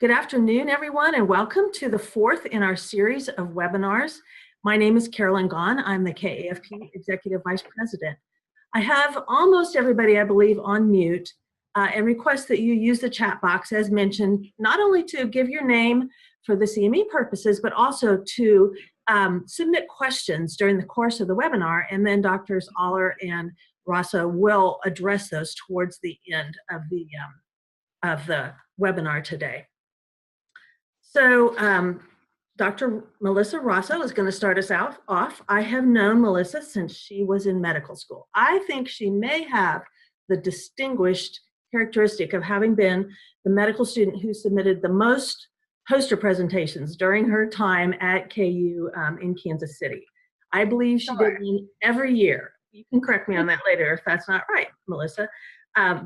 Good afternoon, everyone, and welcome to the fourth in our series of webinars. My name is Carolyn Gahn. I'm the KAFP Executive Vice President. I have almost everybody, I believe, on mute and request that you use the chat box, as mentioned, not only to give your name for the CME purposes, but also to submit questions during the course of the webinar, and then Drs. Oller and Rosso will address those towards the end of the webinar today. So Dr. Melissa Rosso is going to start us off. I have known Melissa since she was in medical school. I think she may have the distinguished characteristic of having been the medical student who submitted the most poster presentations during her time at KU in Kansas City. I believe she did one every year. You can correct me on that later if that's not right, Melissa.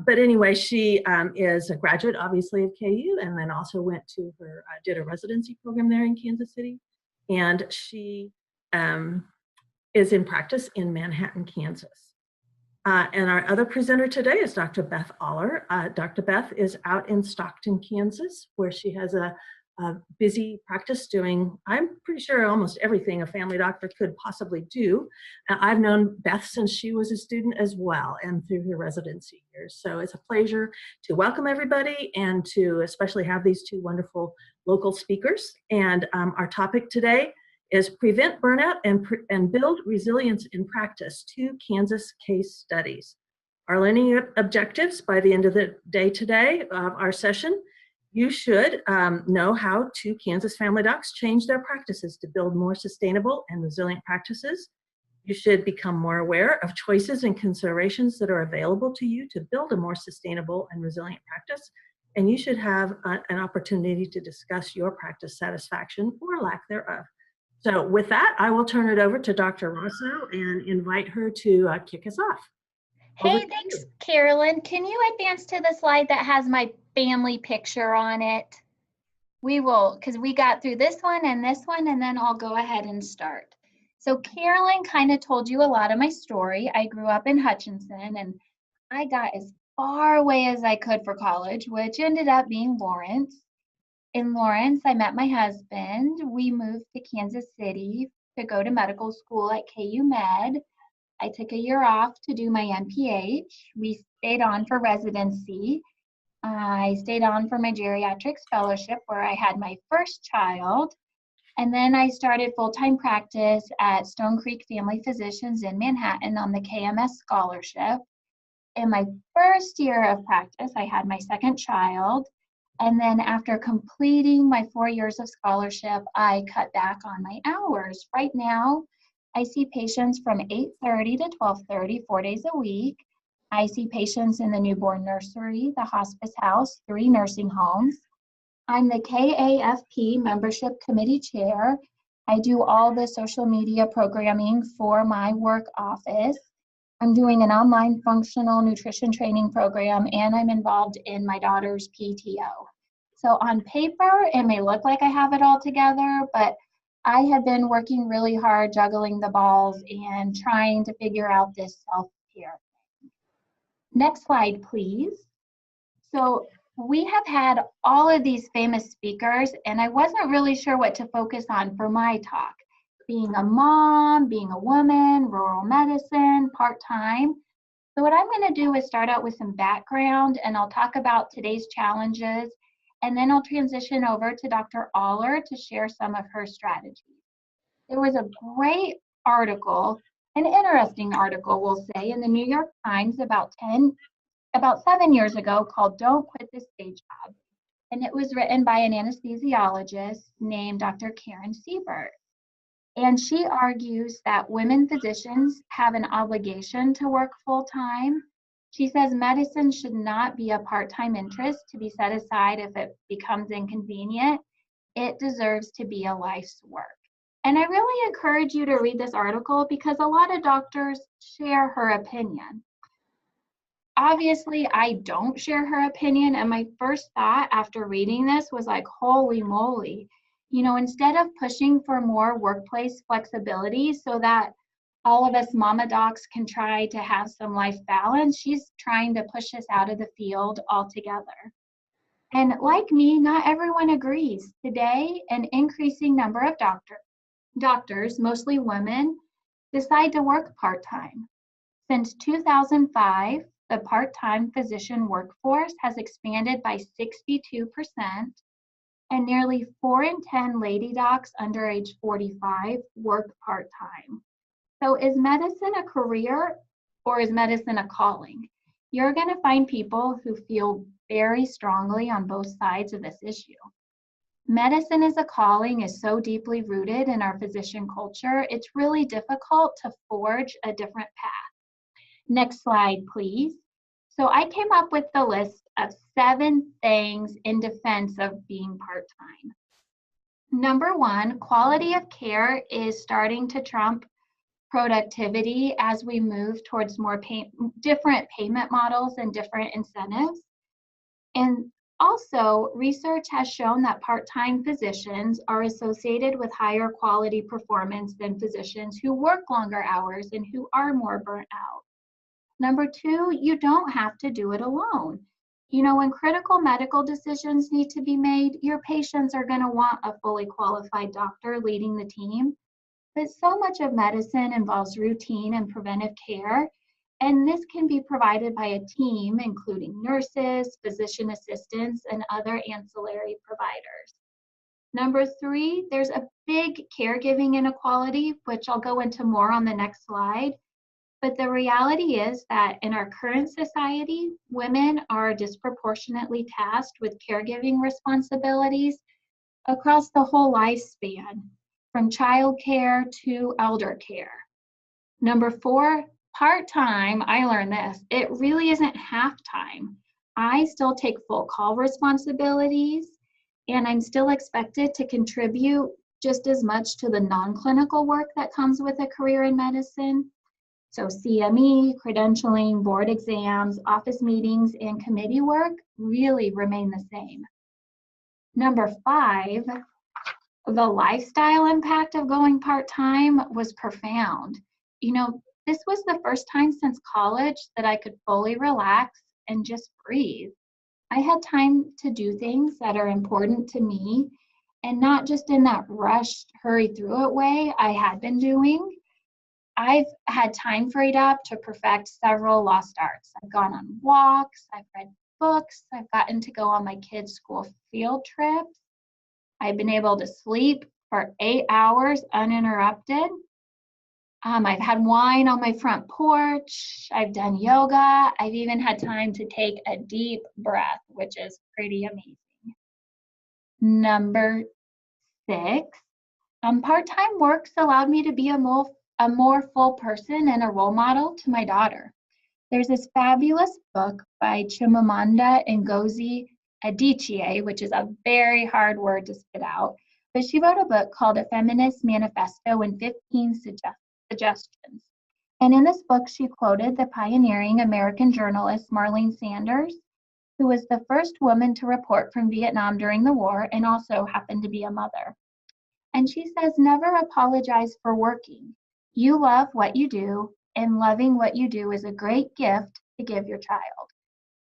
But anyway, she is a graduate, obviously, of KU, and then also went to her, did a residency program there in Kansas City. And she is in practice in Manhattan, Kansas. And our other presenter today is Dr. Beth Oller. Dr. Beth is out in Stockton, Kansas, where she has a busy practice doing, I'm pretty sure, almost everything a family doctor could possibly do. I've known Beth since she was a student as well and through her residency years. So it's a pleasure to welcome everybody and to especially have these two wonderful local speakers. And our topic today is Prevent Burnout and Build Resilience in Practice, 2 Kansas case studies. Our learning objectives by the end of the day today of our session: you should know how 2 Kansas family docs change their practices to build more sustainable and resilient practices. You should become more aware of choices and considerations that are available to you to build a more sustainable and resilient practice. And you should have an opportunity to discuss your practice satisfaction or lack thereof. So with that, I will turn it over to Dr. Rosso and invite her to kick us off. Hey, thanks, Carolyn. Can you advance to the slide that has my family picture on it? We will, because we got through this one, and then I'll go ahead and start. So Carolyn kind of told you a lot of my story. I grew up in Hutchinson, and I got as far away as I could for college, which ended up being Lawrence. In Lawrence, I met my husband. We moved to Kansas City to go to medical school at KU Med. I took a year off to do my MPH. We stayed on for residency. I stayed on for my geriatrics fellowship where I had my first child. And then I started full-time practice at Stone Creek Family Physicians in Manhattan on the KMS scholarship. In my first year of practice, I had my second child. And then after completing my 4 years of scholarship, I cut back on my hours. Right now, I see patients from 8:30 to 12:30, 4 days a week. I see patients in the newborn nursery, the hospice house, 3 nursing homes. I'm the KAFP membership committee chair. I do all the social media programming for my work office. I'm doing an online functional nutrition training program, and I'm involved in my daughter's PTO. So on paper, it may look like I have it all together, but I have been working really hard juggling the balls and trying to figure out this self-care thing. Next slide, please. So we have had all of these famous speakers, and I wasn't really sure what to focus on for my talk. Being a mom, being a woman, rural medicine, part-time. So what I'm going to do is start out with some background, and I'll talk about today's challenges, and then I'll transition over to Dr. Oller to share some of her strategies. There was a great article, an interesting article, we'll say, in the New York Times about 7 years ago called "Don't Quit This Day Job." And it was written by an anesthesiologist named Dr. Karen Siebert. And she argues that women physicians have an obligation to work full-time. She says medicine should not be a part-time interest to be set aside if it becomes inconvenient. It deserves to be a life's work. And I really encourage you to read this article because a lot of doctors share her opinion. Obviously, I don't share her opinion, and my first thought after reading this was like, holy moly. You know, instead of pushing for more workplace flexibility so that all of us mama docs can try to have some life balance, she's trying to push us out of the field altogether. And like me, not everyone agrees. Today, an increasing number of doctors, mostly women, decide to work part-time. Since 2005, the part-time physician workforce has expanded by 62%, and nearly 4 in 10 lady docs under age 45 work part-time. So is medicine a career or is medicine a calling? You're going to find people who feel very strongly on both sides of this issue. Medicine as a calling is so deeply rooted in our physician culture, it's really difficult to forge a different path. Next slide, please. So I came up with the list of 7 things in defense of being part-time. Number 1, quality of care is starting to trump productivity as we move towards more different payment models and different incentives. And also, research has shown that part-time physicians are associated with higher quality performance than physicians who work longer hours and who are more burnt out. Number 2, you don't have to do it alone. You know, when critical medical decisions need to be made, your patients are going to want a fully qualified doctor leading the team. But so much of medicine involves routine and preventive care, and this can be provided by a team, including nurses, physician assistants, and other ancillary providers. Number 3, there's a big caregiving inequality, which I'll go into more on the next slide. But the reality is that in our current society, women are disproportionately tasked with caregiving responsibilities across the whole lifespan, from childcare to elder care. Number 4, part-time, I learned this, it really isn't half-time. I still take full call responsibilities, and I'm still expected to contribute just as much to the non-clinical work that comes with a career in medicine. So CME, credentialing, board exams, office meetings, and committee work really remain the same. Number 5, the lifestyle impact of going part-time was profound. You know, this was the first time since college that I could fully relax and just breathe. I had time to do things that are important to me and not just in that rushed, hurry through it way I had been doing. I've had time freed up to perfect several lost arts. I've gone on walks, I've read books, I've gotten to go on my kids' school field trips. I've been able to sleep for 8 hours uninterrupted. I've had wine on my front porch. I've done yoga. I've even had time to take a deep breath, which is pretty amazing. Number 6, part-time works allowed me to be a more full person and a role model to my daughter. There's this fabulous book by Chimamanda Ngozi Adichie, which is a very hard word to spit out, but she wrote a book called A Feminist Manifesto and 15 Suggestions. And in this book, she quoted the pioneering American journalist Marlene Sanders, who was the first woman to report from Vietnam during the war and also happened to be a mother. And she says, never apologize for working. You love what you do, and loving what you do is a great gift to give your child.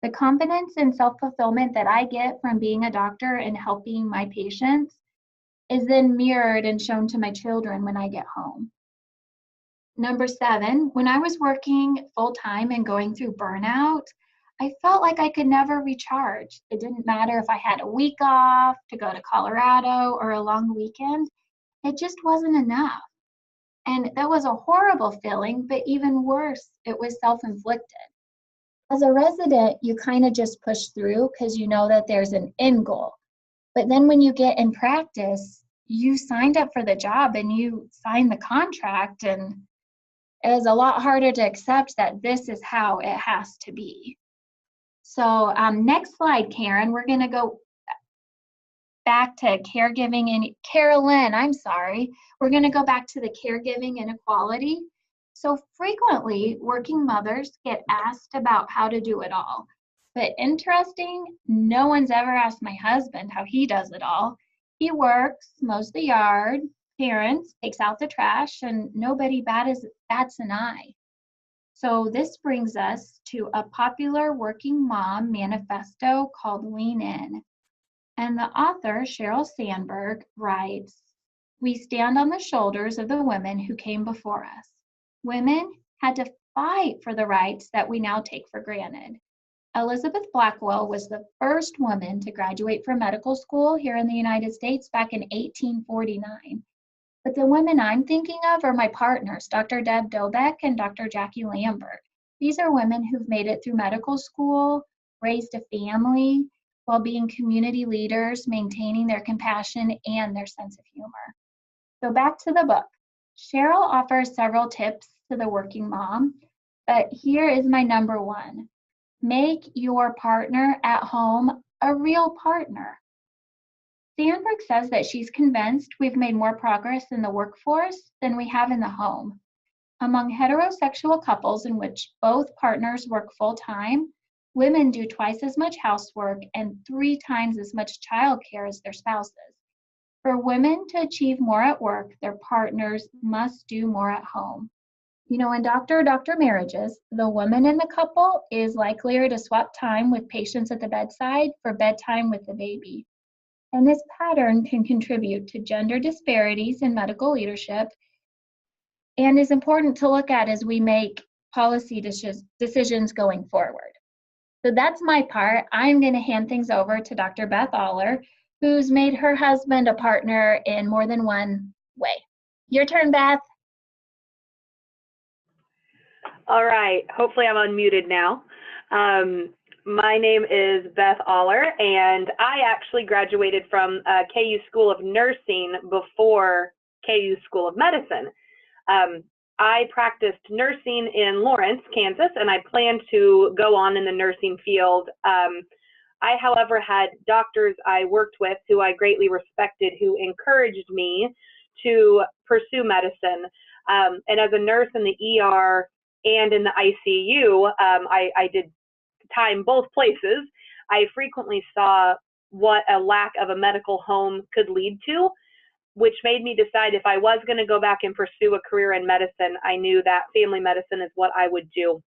The confidence and self-fulfillment that I get from being a doctor and helping my patients is then mirrored and shown to my children when I get home. Number 7, when I was working full-time and going through burnout, I felt like I could never recharge. It didn't matter if I had a week off to go to Colorado or a long weekend. It just wasn't enough. And that was a horrible feeling, but even worse, it was self-inflicted. As a resident, you kind of just push through because you know that there's an end goal. But then when you get in practice, you signed up for the job and you signed the contract, and it is a lot harder to accept that this is how it has to be. So next slide, Karen, we're going to go back to caregiving and Carolyn, I'm sorry. We're going to go back to the caregiving inequality. So frequently, working mothers get asked about how to do it all. But interesting, no one's ever asked my husband how he does it all. He works, mows the yard, parents, takes out the trash, and nobody bats an eye. So this brings us to a popular working mom manifesto called Lean In. And the author, Sheryl Sandberg, writes, "We stand on the shoulders of the women who came before us. Women had to fight for the rights that we now take for granted. Elizabeth Blackwell was the first woman to graduate from medical school here in the United States back in 1849. But the women I'm thinking of are my partners, Dr. Deb Dobeck and Dr. Jackie Lambert. These are women who've made it through medical school, raised a family, while being community leaders, maintaining their compassion and their sense of humor." So back to the book. Sheryl offers several tips to the working mom, but here is my number one. Make your partner at home a real partner. Sandberg says that she's convinced we've made more progress in the workforce than we have in the home. Among heterosexual couples in which both partners work full-time, women do twice as much housework and 3 times as much childcare as their spouses. For women to achieve more at work, their partners must do more at home. You know, in doctor-doctor marriages, the woman in the couple is likelier to swap time with patients at the bedside for bedtime with the baby. And this pattern can contribute to gender disparities in medical leadership and is important to look at as we make policy decisions going forward. So that's my part. I'm going to hand things over to Dr. Beth Oller, who's made her husband a partner in more than one way. Your turn, Beth. All right, hopefully I'm unmuted now. My name is Beth Oller, and I actually graduated from KU School of Nursing before KU School of Medicine. I practiced nursing in Lawrence, Kansas, and I plan to go on in the nursing field. I, however, had doctors I worked with who I greatly respected who encouraged me to pursue medicine. And as a nurse in the ER and in the ICU, I did time both places. I frequently saw what a lack of a medical home could lead to, which made me decide if I was going to go back and pursue a career in medicine, I knew that family medicine is what I would do.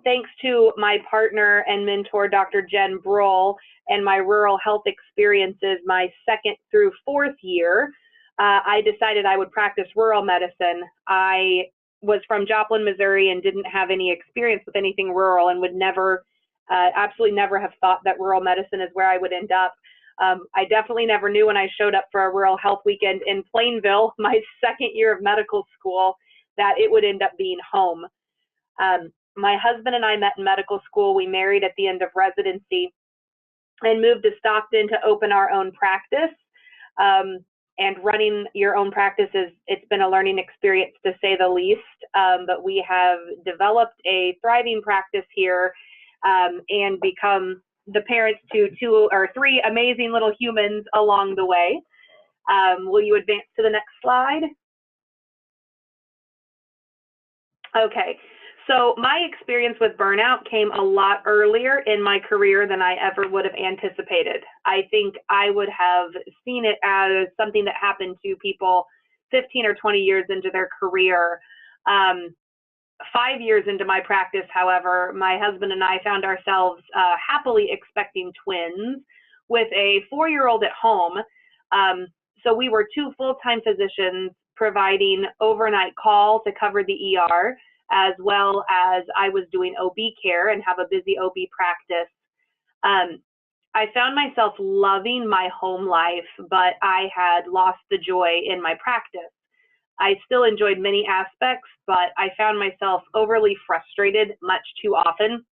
Thanks to my partner and mentor, Dr. Jen Brohl, and my rural health experiences my 2nd through 4th year, I decided I would practice rural medicine. I was from Joplin, Missouri, and didn't have any experience with anything rural, and would never, absolutely never have thought that rural medicine is where I would end up. I definitely never knew when I showed up for a rural health weekend in Plainville, my 2nd year of medical school, that it would end up being home. My husband and I met in medical school. We married at the end of residency and moved to Stockton to open our own practice. And running your own practice it's been a learning experience to say the least, but we have developed a thriving practice here and become the parents to 2 or 3 amazing little humans along the way. Will you advance to the next slide? Okay, so my experience with burnout came a lot earlier in my career than I ever would have anticipated. I think I would have seen it as something that happened to people 15 or 20 years into their career. 5 years into my practice, however, my husband and I found ourselves happily expecting twins with a 4-year-old at home. So we were 2 full-time physicians providing overnight call to cover the ER, as well as I was doing OB care and have a busy OB practice. I found myself loving my home life, but I had lost the joy in my practice. I still enjoyed many aspects, but I found myself overly frustrated much too often.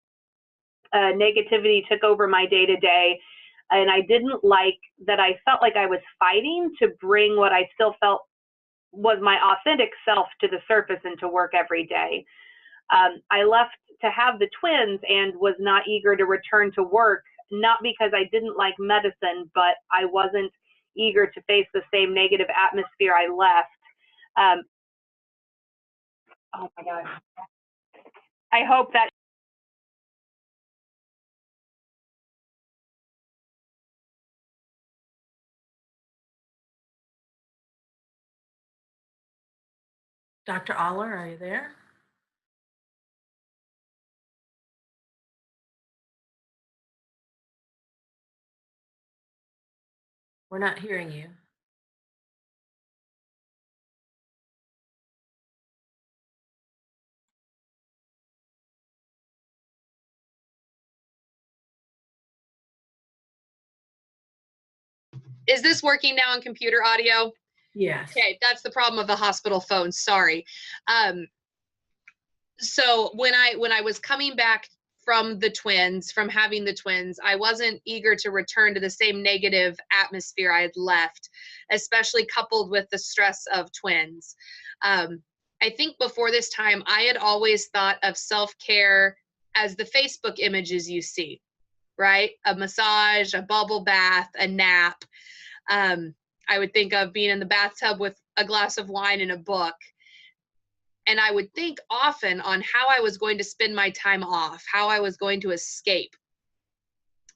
Negativity took over my day-to-day, and I didn't like that I felt like I was fighting to bring what I still felt was my authentic self to the surface and to work every day. I left to have the twins and was not eager to return to work, not because I didn't like medicine, but I wasn't eager to face the same negative atmosphere I left. Oh my gosh. I hope that Dr. Oller, are you there? We're not hearing you. Is this working now on computer audio? Yes. Okay, that's the problem of the hospital phone. Sorry. So when I was coming back from having the twins, I wasn't eager to return to the same negative atmosphere I had left, especially coupled with the stress of twins. I think before this time, I had always thought of self-care as the Facebook images you see, right? A massage, a bubble bath, a nap. I would think of being in the bathtub with a glass of wine and a book. And I would think often on how I was going to spend my time off, how I was going to escape.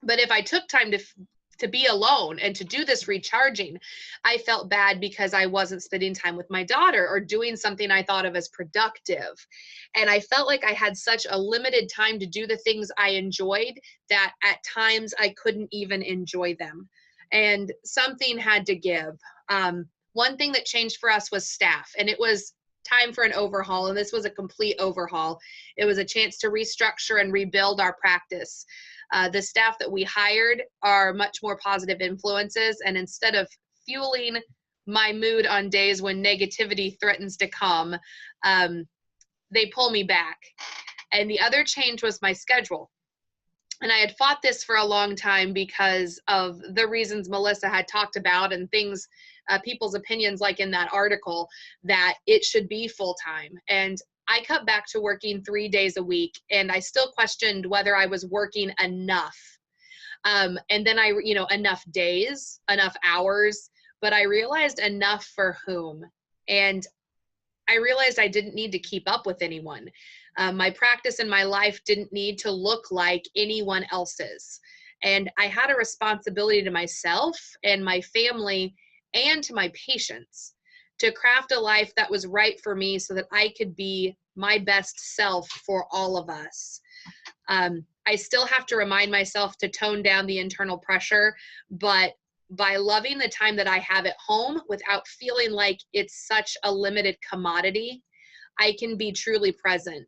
But if I took time to be alone and to do this recharging, I felt bad because I wasn't spending time with my daughter or doing something I thought of as productive. And I felt like I had such a limited time to do the things I enjoyed that at times I couldn't even enjoy them. And something had to give. One thing that changed for us was staff, and it was time for an overhaul, and this was a complete overhaul. It was a chance to restructure and rebuild our practice. The staff that we hired are much more positive influences, and instead of fueling my mood on days when negativity threatens to come, they pull me back. And the other change was my schedule. And I had fought this for a long time because of the reasons Melissa had talked about and things, people's opinions, like in that article, that it should be full-time. And I cut back to working 3 days a week, and I still questioned whether I was working enough. And then enough days, enough hours, but I realized enough for whom. And I realized I didn't need to keep up with anyone. My practice and my life didn't need to look like anyone else's. And I had a responsibility to myself and my family and to my patients to craft a life that was right for me so that I could be my best self for all of us. I still have to remind myself to tone down the internal pressure, but by loving the time that I have at home without feeling like it's such a limited commodity, I can be truly present.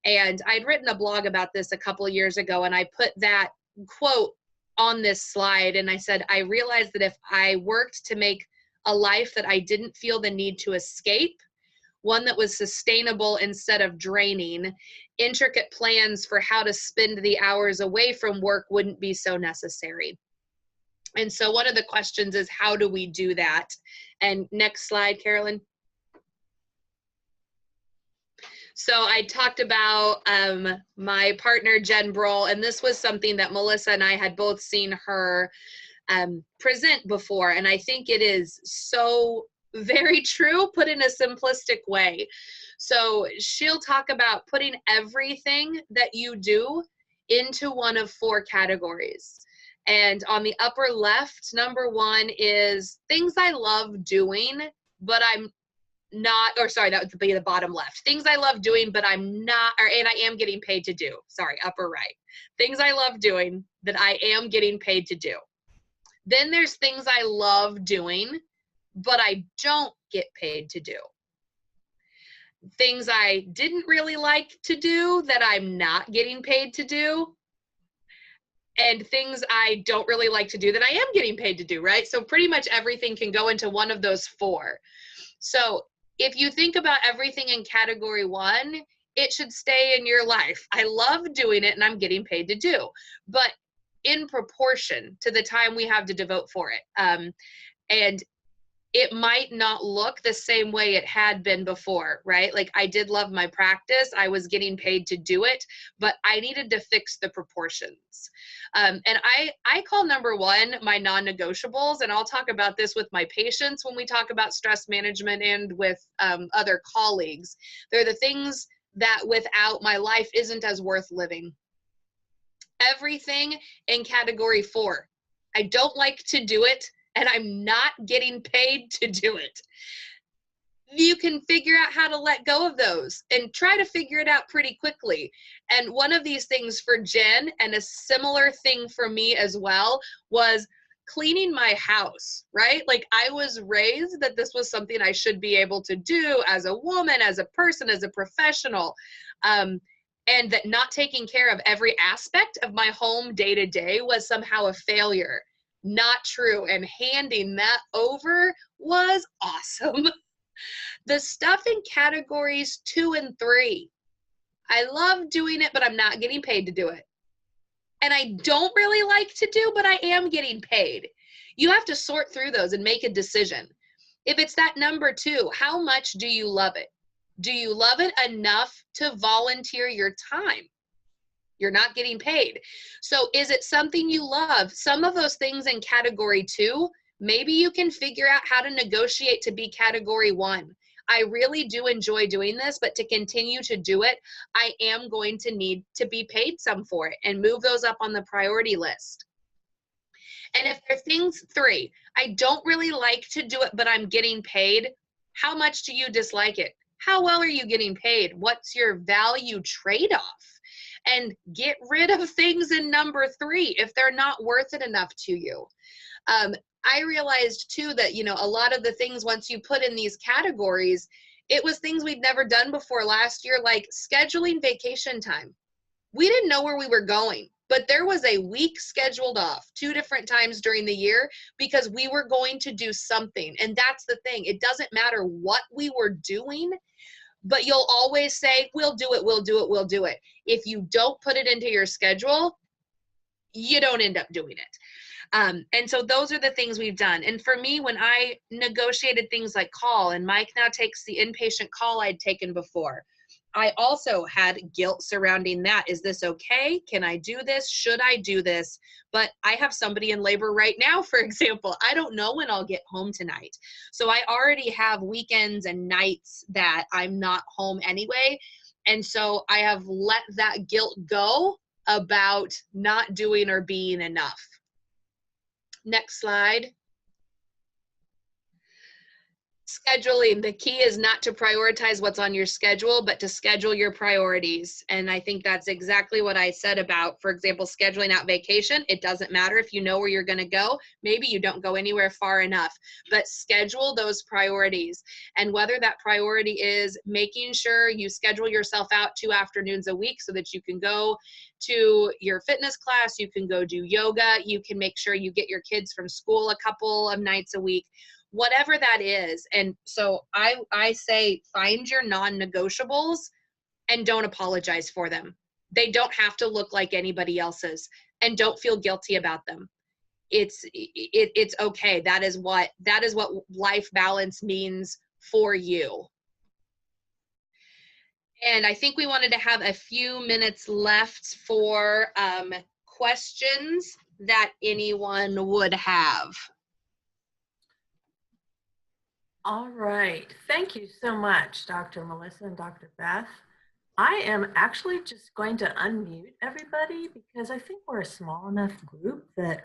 And I'd written a blog about this a couple of years ago, and I put that quote on this slide, and I said, I realized that if I worked to make a life that I didn't feel the need to escape, one that was sustainable instead of draining, intricate plans for how to spend the hours away from work wouldn't be so necessary. And so one of the questions is, how do we do that? And next slide, Carolyn. So I talked about my partner, Jen Broll, and this was something that Melissa and I had both seen her present before. And I think it is so very true, put in a simplistic way. So she'll talk about putting everything that you do into one of 4 categories. And on the upper left, number 1 is things I love doing, but I'm not, or sorry, that would be the bottom left. Things I love doing, but I'm not, and I am getting paid to do. Sorry, upper right. Things I love doing that I am getting paid to do. Then there's things I love doing, but I don't get paid to do. Things I didn't really like to do that I'm not getting paid to do. And things I don't really like to do that I am getting paid to do, right? So pretty much everything can go into one of those 4. So if you think about everything in category 1, it should stay in your life. I love doing it and I'm getting paid to do, but in proportion to the time we have to devote for it. And it might not look the same way it had been before, right? Like I did love my practice. I was getting paid to do it, but I needed to fix the proportions. And I call number 1 my non-negotiables, and I'll talk about this with my patients when we talk about stress management and with other colleagues. They're the things that without my life isn't as worth living. Everything in category 4. I don't like to do it, and I'm not getting paid to do it. You can figure out how to let go of those and try to figure it out pretty quickly. And one of these things for Jen, and a similar thing for me as well, was cleaning my house, right? Like I was raised that this was something I should be able to do as a woman, as a person, as a professional. And that not taking care of every aspect of my home day to day was somehow a failure. Not true. And handing that over was awesome. The stuff in categories 2 and 3, I love doing it, but I'm not getting paid to do it. And I don't really like to do, but I am getting paid. You have to sort through those and make a decision. If it's that number 2, how much do you love it? Do you love it enough to volunteer your time? You're not getting paid. So is it something you love? Some of those things in category 2, maybe you can figure out how to negotiate to be category 1. I really do enjoy doing this, but to continue to do it, I am going to need to be paid some for it and move those up on the priority list. And if there are things 3, I don't really like to do it, but I'm getting paid. How much do you dislike it? How well are you getting paid? What's your value trade-off? And get rid of things in number 3 if they're not worth it enough to you. I realized too that, you know, a lot of the things once you put in these categories, it was things we'd never done before last year, like scheduling vacation time. We didn't know where we were going, but there was a week scheduled off 2 different times during the year because we were going to do something. And that's the thing. It doesn't matter what we were doing, but you'll always say, we'll do it, we'll do it, we'll do it. If you don't put it into your schedule, you don't end up doing it. And so those are the things we've done. And for me, when I negotiated things like call, and Mike now takes the inpatient call I'd taken before, I also had guilt surrounding that. Is this okay? Can I do this? Should I do this? But I have somebody in labor right now, for example. I don't know when I'll get home tonight. So I already have weekends and nights that I'm not home anyway. And so I have let that guilt go about not doing or being enough. Next slide. Scheduling. The key is not to prioritize what's on your schedule, but to schedule your priorities. And I think that's exactly what I said about, for example, scheduling out vacation. It doesn't matter if you know where you're going to go. Maybe you don't go anywhere far enough, but schedule those priorities. And whether that priority is making sure you schedule yourself out 2 afternoons a week so that you can go to your fitness class, you can go do yoga, you can make sure you get your kids from school a couple of nights a week, whatever that is. And so I say, find your non-negotiables and don't apologize for them. They don't have to look like anybody else's, and don't feel guilty about them. It's okay. That is what life balance means for you. And I think we wanted to have a few minutes left for questions that anyone would have. All right. Thank you so much, Dr. Melissa and Dr. Beth. I am actually just going to unmute everybody because I think we're a small enough group that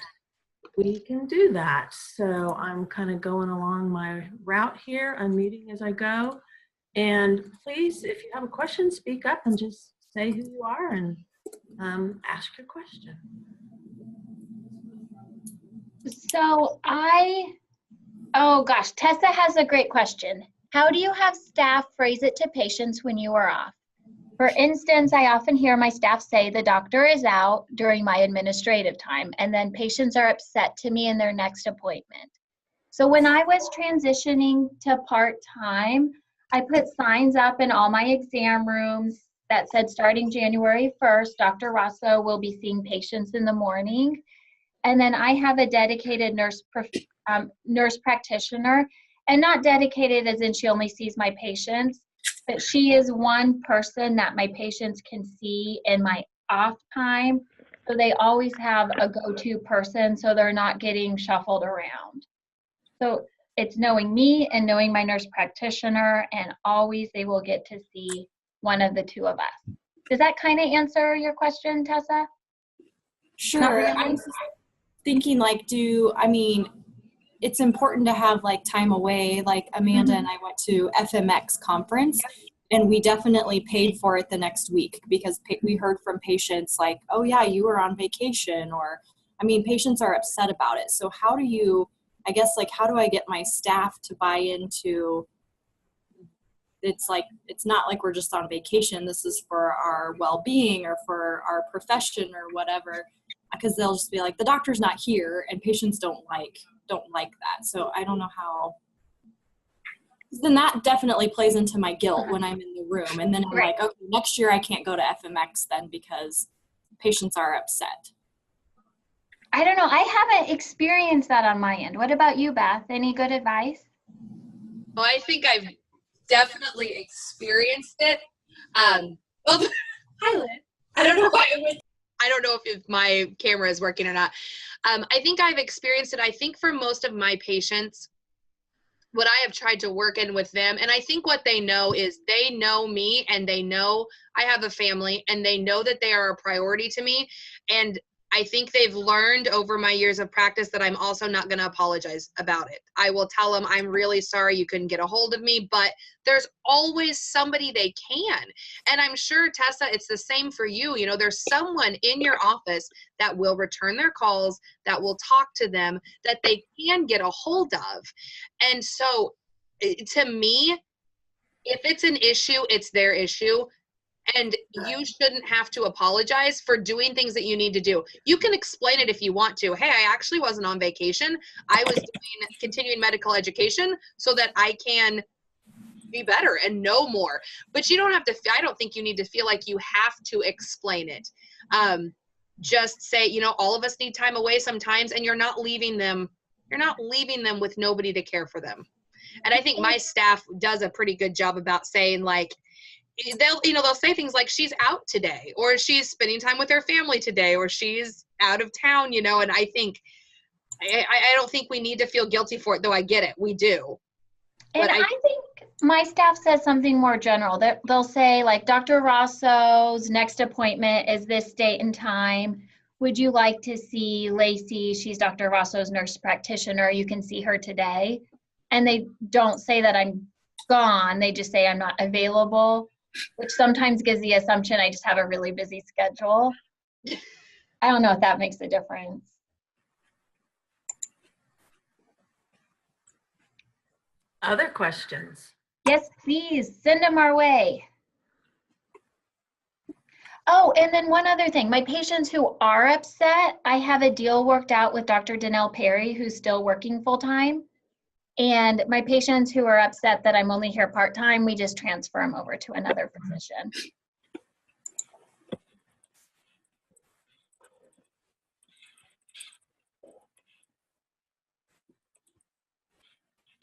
we can do that. So I'm kind of going along my route here, unmuting as I go. And please, if you have a question, speak up and just say who you are and ask your question. So oh gosh, Tessa has a great question. How do you have staff phrase it to patients when you are off? For instance, I often hear my staff say the doctor is out during my administrative time, and then patients are upset to me in their next appointment. So when I was transitioning to part-time, I put signs up in all my exam rooms that said starting January 1st, Dr. Rosso will be seeing patients in the morning. And then I have a dedicated nurse practitioner, and not dedicated as in she only sees my patients, but she is one person that my patients can see in my off time. So they always have a go-to person, so they're not getting shuffled around. So it's knowing me and knowing my nurse practitioner, and always they will get to see one of the 2 of us. Does that kind of answer your question, Tessa? Sure. Really? I'm thinking like, it's important to have like time away. Like Amanda and I went to FMX conference, and we definitely paid for it the next week because we heard from patients like, oh yeah, you were on vacation, or I mean, patients are upset about it. So how do you, I guess, like, how do I get my staff to buy into, it's like, it's not like we're just on vacation. This is for our well-being or for our profession or whatever, because they'll just be like, the doctor's not here, and patients don't like that. So I don't know how. Then that definitely plays into my guilt when I'm in the room. And then I'm like, okay, next year I can't go to FMX then because patients are upset. I don't know. I haven't experienced that on my end. What about you, Beth? Any good advice? Well, I think I've definitely experienced it. Well, hi, Lynn. I don't know if my camera is working or not. I think I've experienced it. I think for most of my patients, what I have tried to work in with them, and I think what they know is they know me and they know I have a family and they know that they are a priority to me. And I think they've learned over my years of practice that I'm also not going to apologize about it. I will tell them, I'm really sorry you couldn't get a hold of me, but there's always somebody they can. And I'm sure, Tessa, it's the same for you. You know, there's someone in your office that will return their calls, that will talk to them, that they can get a hold of. And so to me, if it's an issue, it's their issue. And you shouldn't have to apologize for doing things that you need to do. You can explain it if you want to. Hey, I actually wasn't on vacation. I was doing continuing medical education so that I can be better and know more. But you don't have to, I don't think you need to feel like you have to explain it. Just say, you know, all of us need time away sometimes, and you're not leaving them with nobody to care for them. And I think my staff does a pretty good job about saying, like, they'll say things like, she's out today, or she's spending time with her family today, or she's out of town, you know. And I think, I don't think we need to feel guilty for it, though I get it. We do. And I think my staff says something more general. They'll say, like, Dr. Rosso's next appointment is this date and time. Would you like to see Lacey? She's Dr. Rosso's nurse practitioner. You can see her today. And they don't say that I'm gone. They just say I'm not available, which sometimes gives the assumption I just have a really busy schedule. I don't know if that makes a difference. Other questions? Yes, please send them our way. Oh, and then one other thing, my patients who are upset, I have a deal worked out with Dr. Danelle Perry, who's still working full-time. And my patients who are upset that I'm only here part-time, we just transfer them over to another physician.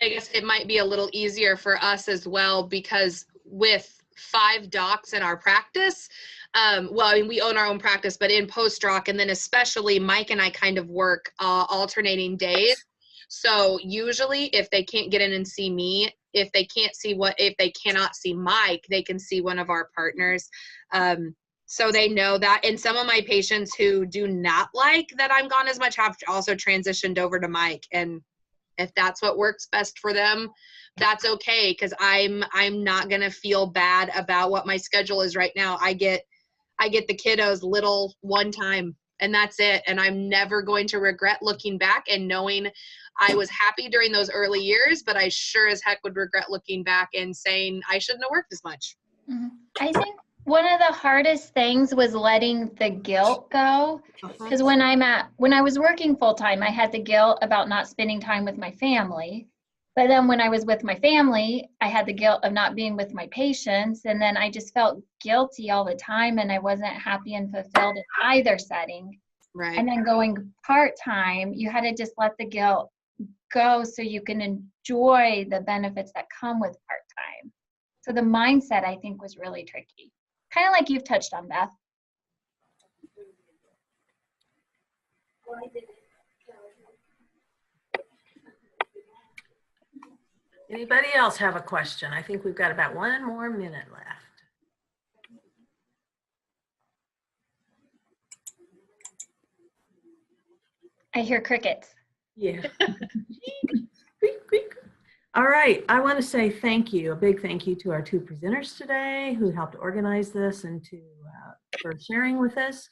I guess it might be a little easier for us as well, because with 5 docs in our practice, well, I mean, we own our own practice, but in post-doc, and then especially Mike and I kind of work alternating days. So usually if they can't get in and see me, if they cannot see Mike, they can see one of our partners. So they know that. And some of my patients who do not like that I'm gone as much have also transitioned over to Mike. And if that's what works best for them, that's okay. Cause I'm not going to feel bad about what my schedule is right now. I get the kiddos little one time, and that's it. And I'm never going to regret looking back and knowing I was happy during those early years, but I sure as heck would regret looking back and saying I shouldn't have worked as much. Mm-hmm. I think one of the hardest things was letting the guilt go. Because when I was working full-time, I had the guilt about not spending time with my family. But then when I was with my family, I had the guilt of not being with my patients. And then I just felt guilty all the time, and I wasn't happy and fulfilled in either setting. Right. And then going part-time, you had to just let the guilt go so you can enjoy the benefits that come with part-time. So the mindset, I think, was really tricky. Kind of like you've touched on, Beth. Anybody else have a question? I think we've got about 1 more minute left. I hear crickets. Yeah. All right. I want to say thank you, a big thank you to our 2 presenters today who helped organize this, and to for sharing with us,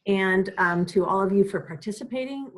and to all of you for participating.